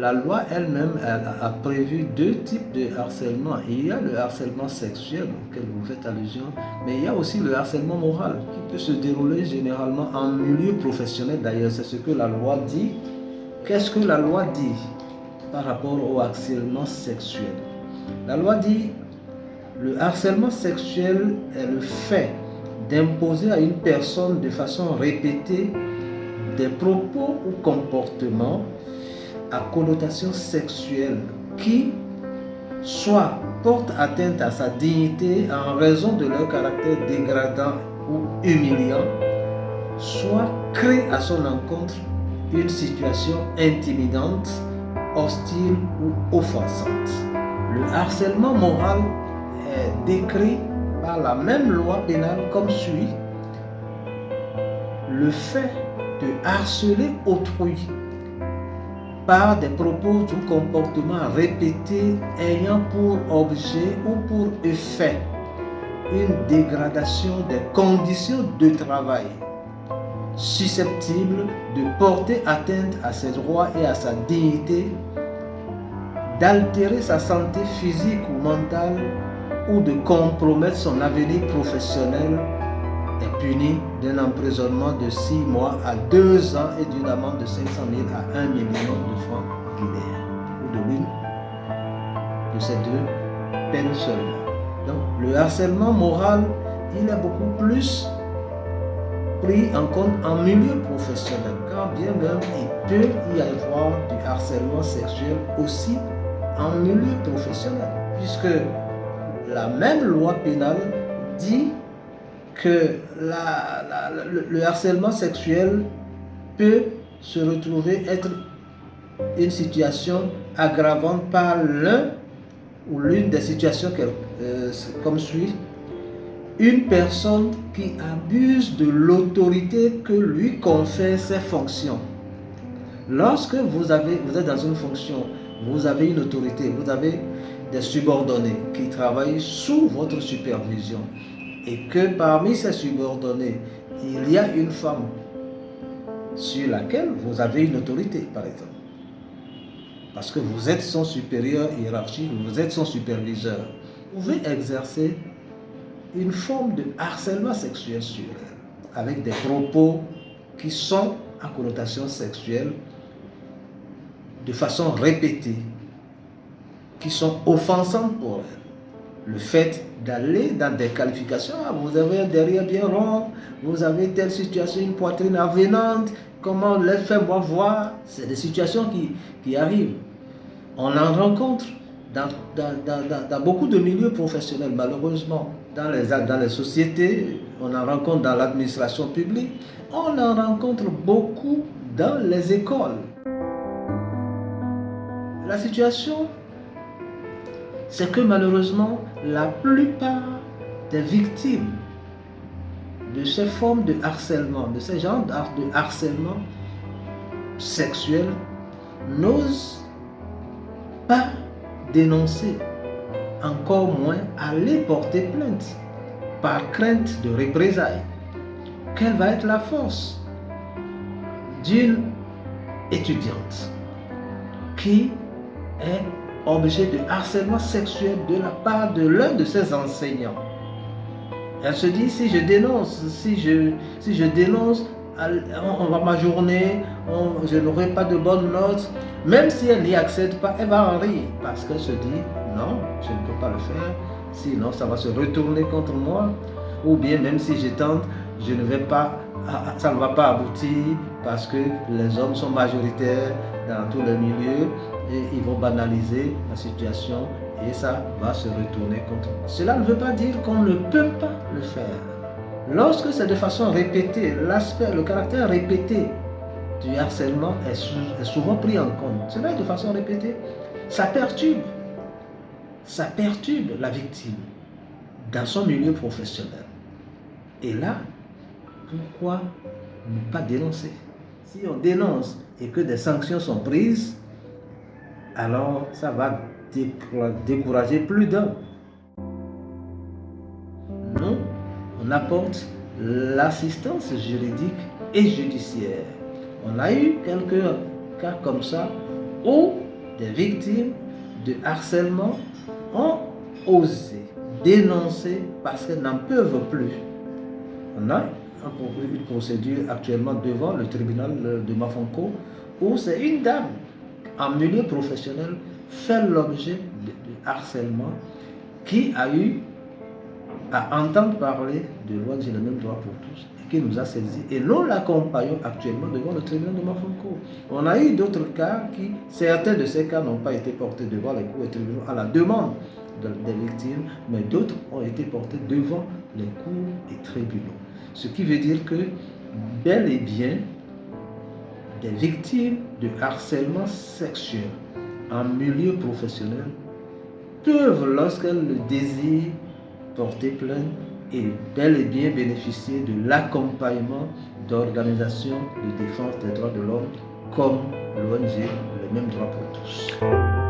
la loi elle-même a prévu deux types de harcèlement. Il y a le harcèlement sexuel auquel vous faites allusion, mais il y a aussi le harcèlement moral qui peut se dérouler généralement en milieu professionnel. D'ailleurs, c'est ce que la loi dit. Qu'est-ce que la loi dit par rapport au harcèlement sexuel? La loi dit le harcèlement sexuel est le fait d'imposer à une personne de façon répétée des propos ou comportements à connotation sexuelle qui soit portent atteinte à sa dignité en raison de leur caractère dégradant ou humiliant, soit crée à son encontre une situation intimidante, hostile ou offensante. Le harcèlement moral est décrit par la même loi pénale comme suit: le fait de harceler autrui par des propos ou comportements répétés ayant pour objet ou pour effet une dégradation des conditions de travail susceptible de porter atteinte à ses droits et à sa dignité, d'altérer sa santé physique ou mentale ou de compromettre son avenir professionnel, est puni d'un emprisonnement de 6 mois à 2 ans et d'une amende de 500 000 à 1 million de francs guinéens, ou de l'une de ces deux peines seulement. Donc le harcèlement moral, il est beaucoup plus pris en compte en milieu professionnel, quand bien même il peut y avoir du harcèlement sexuel aussi en milieu professionnel, puisque la même loi pénale dit que le harcèlement sexuel peut se retrouver être une situation aggravante par l'un ou l'une des situations comme suit: une personne qui abuse de l'autorité que lui confèrent ses fonctions. Lorsque vous êtes dans une fonction, vous avez une autorité, vous avez des subordonnés qui travaillent sous votre supervision, et que parmi ces subordonnés, il y a une femme sur laquelle vous avez une autorité, par exemple, parce que vous êtes son supérieur hiérarchique, vous êtes son superviseur, vous pouvez exercer une forme de harcèlement sexuel sur elle, avec des propos qui sont à connotation sexuelle de façon répétée, qui sont offensantes pour elle. Le fait d'aller dans des qualifications: vous avez un derrière bien rond, vous avez telle situation, une poitrine avenante, comment fais-moi voir. C'est des situations qui arrivent. On en rencontre dans beaucoup de milieux professionnels, malheureusement. Dans les sociétés, on en rencontre dans l'administration publique, on en rencontre beaucoup dans les écoles. La situation, c'est que malheureusement, la plupart des victimes de ces formes de harcèlement, de ces genres de harcèlement sexuel, n'osent pas dénoncer, encore moins aller porter plainte, par crainte de représailles. Quelle va être la force d'une étudiante qui est objet de harcèlement sexuel de la part de l'un de ses enseignants? Elle se dit: si je dénonce, si je dénonce, on va m'ajourner, je n'aurai pas de bonnes notes. Même si elle n'y accède pas, elle va en rire, parce qu'elle se dit: non, je ne peux pas le faire, sinon ça va se retourner contre moi. Ou bien même si je tente, ça ne va pas aboutir, parce que les hommes sont majoritaires dans tous les milieux et ils vont banaliser la situation et ça va se retourner contre moi. Cela ne veut pas dire qu'on ne peut pas le faire. Lorsque c'est de façon répétée, le caractère répété du harcèlement est souvent pris en compte. Cela est de façon répétée. Ça perturbe la victime dans son milieu professionnel. Et là, pourquoi ne pas dénoncer? Si on dénonce et que des sanctions sont prises, alors ça va décourager plus d'un. Nous, on apporte l'assistance juridique et judiciaire. On a eu quelques cas comme ça où des victimes de harcèlement ont osé dénoncer parce qu'elles n'en peuvent plus. On a une procédure actuellement devant le tribunal de Mafanko où c'est une dame en milieu professionnel fait l'objet de harcèlement qui a eu à entendre parler de l'ONG Le Même Droit pour tous et qui nous a saisis. Et nous l'accompagnons actuellement devant le tribunal de Mafanko. On a eu d'autres cas qui, certains de ces cas n'ont pas été portés devant les cours et tribunaux à la demande des victimes, mais d'autres ont été portés devant les cours et tribunaux. Ce qui veut dire que, bel et bien, des victimes de harcèlement sexuel en milieu professionnel peuvent, lorsqu'elles le désirent, porter plainte et bel et bien bénéficier de l'accompagnement d'organisations de défense des droits de l'homme comme l'ONG Le Même Droit pour tous.